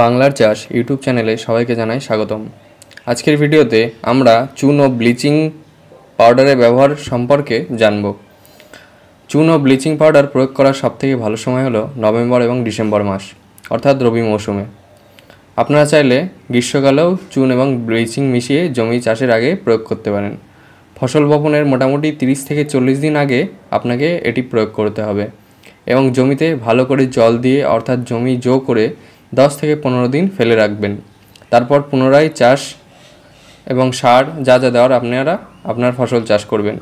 বাংলার চাষ ইউটিউব চ্যানেলে সবাইকে জানাই স্বাগতম। আজকের ভিডিওতে আমরা চুন ও ব্লিচিং পাউডারের ব্যবহার সম্পর্কে জানব। চুন ও ব্লিচিং পাউডার প্রয়োগ করার সবথেকে ভালো সময় হলো নভেম্বর এবং ডিসেম্বর মাস, অর্থাৎ রবি মৌসুমে। আপনারা চাইলে গ্রীষ্মকালেও চুন এবং ব্লিচিং মিশিয়ে জমি চাষের আগে প্রয়োগ করতে পারেন। ফসল বপনের মোটামুটি 30 থেকে 40 দিন আগে আপনাকে এটি প্রয়োগ করতে হবে এবং জমিতে ভালো করে জল দিয়ে অর্থাৎ জমি জো করে 10 থেকে 15 দিন ফেলে রাখবেন। তারপর পুনরায় চাষ এবং সার যা যা দেওয়ার আপনার ফসল চাষ করবেন।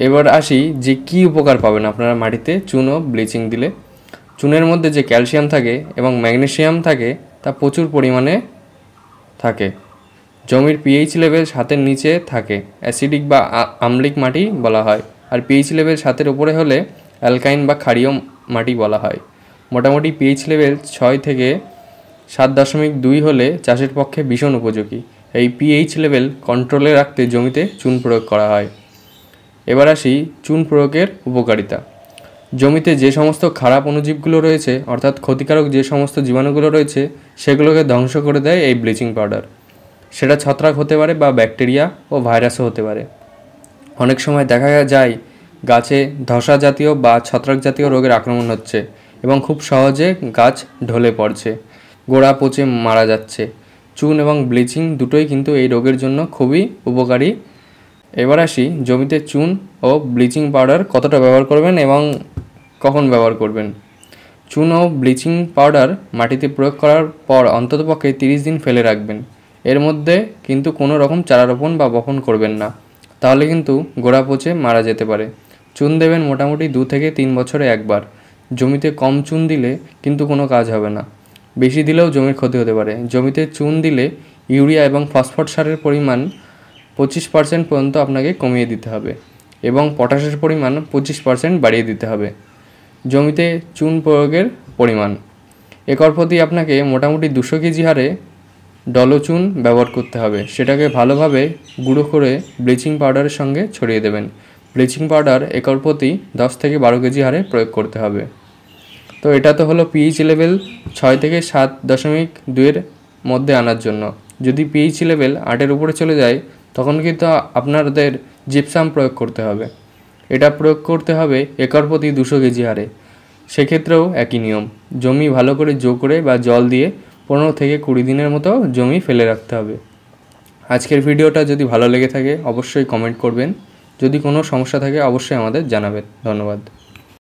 এবার আসি যে কী উপকার পাবেন আপনারা মাটিতে চুন ও ব্লিচিং দিলে। চুনের মধ্যে যে ক্যালসিয়াম থাকে এবং ম্যাগনেসিয়াম থাকে তা প্রচুর পরিমাণে থাকে। জমির পিএইচ লেভেল 7-এর নিচে থাকে অ্যাসিডিক বা আম্লিক মাটি বলা হয়, আর পিএইচ লেভেল 7-এর উপরে হলে অ্যালকাইন বা ক্ষারীয় মাটি বলা হয়। মোটামুটি পিএইচ লেভেল 6 থেকে 7.2 হলে চাষের পক্ষে ভীষণ উপযোগী। এই পিএইচ লেভেল কন্ট্রোলে রাখতে জমিতে চুন প্রয়োগ করা হয়। এবার আসি চুন প্রয়োগের উপকারিতা। জমিতে যে সমস্ত খারাপ অণুজীবগুলো রয়েছে অর্থাৎ ক্ষতিকারক যে সমস্ত জীবাণুগুলো রয়েছে সেগুলোকে ধ্বংস করে দেয় এই ব্লিচিং পাউডার। সেটা ছত্রাক হতে পারে বা ব্যাকটেরিয়া ও ভাইরাসও হতে পারে। অনেক সময় দেখা যায় গাছে ধসা জাতীয় বা ছত্রাক জাতীয় রোগের আক্রমণ হচ্ছে এবং খুব সহজে গাছ ঢলে পড়ছে, গোড়া পচে মারা যাচ্ছে। চুন এবং ব্লিচিং দুটোই কিন্তু এই রোগের জন্য খুবই উপকারী। এবার আসি জমিতে চুন ও ব্লিচিং পাউডার কতটা ব্যবহার করবেন এবং কখন ব্যবহার করবেন। চুন ও ব্লিচিং পাউডার মাটিতে প্রয়োগ করার পর অন্ততপক্ষে 30 দিন ফেলে রাখবেন। এর মধ্যে কিন্তু কোনো রকম চারা রোপণ বা বপন করবেন না, তাহলে কিন্তু গোড়া পচে মারা যেতে পারে। চুন দেবেন মোটামুটি 2 থেকে 3 বছরে একবার। জমিতে কম চুন দিলে কিন্তু কোনো কাজ হবে না, বেশি দিলেও জমির ক্ষতি হতে পারে। জমিতে চুন দিলে ইউরিয়া এবং ফসফরাস সারের পরিমাণ 25% পর্যন্ত আপনাকে কমিয়ে দিতে হবে এবং পটাশের পরিমাণ 25% বাড়িয়ে দিতে হবে। জমিতে চুন প্রয়োগের পরিমাণ একর প্রতি আপনাকে মোটামুটি 200 কেজি হারে ডলোচুন ব্যবহার করতে হবে। সেটাকে ভালোভাবে গুঁড়ো করে ব্লিচিং পাউডারের সঙ্গে ছড়িয়ে দেবেন। ব্লিচিং পাউডার একর প্রতি 10 থেকে 12 কেজি হারে প্রয়োগ করতে হবে। তো এটা তো হলো পিএইচ লেভেল 6 থেকে 7.2-এর মধ্যে আনার জন্য। যদি পিএইচ লেভেল 8-এর উপরে চলে যায় তখন কিন্তু আপনাদের জিপসাম প্রয়োগ করতে হবে। এটা প্রয়োগ করতে হবে একর প্রতি 200 কেজি হারে। সেক্ষেত্রেও একই নিয়ম, জমি ভালো করে জো করে বা জল দিয়ে 15 থেকে 20 দিনের মতো জমি ফেলে রাখতে হবে। আজকের ভিডিওটা যদি ভালো লেগে থাকে অবশ্যই কমেন্ট করবেন। যদি কোনো সমস্যা থাকে অবশ্যই আমাদের জানাবেন। ধন্যবাদ।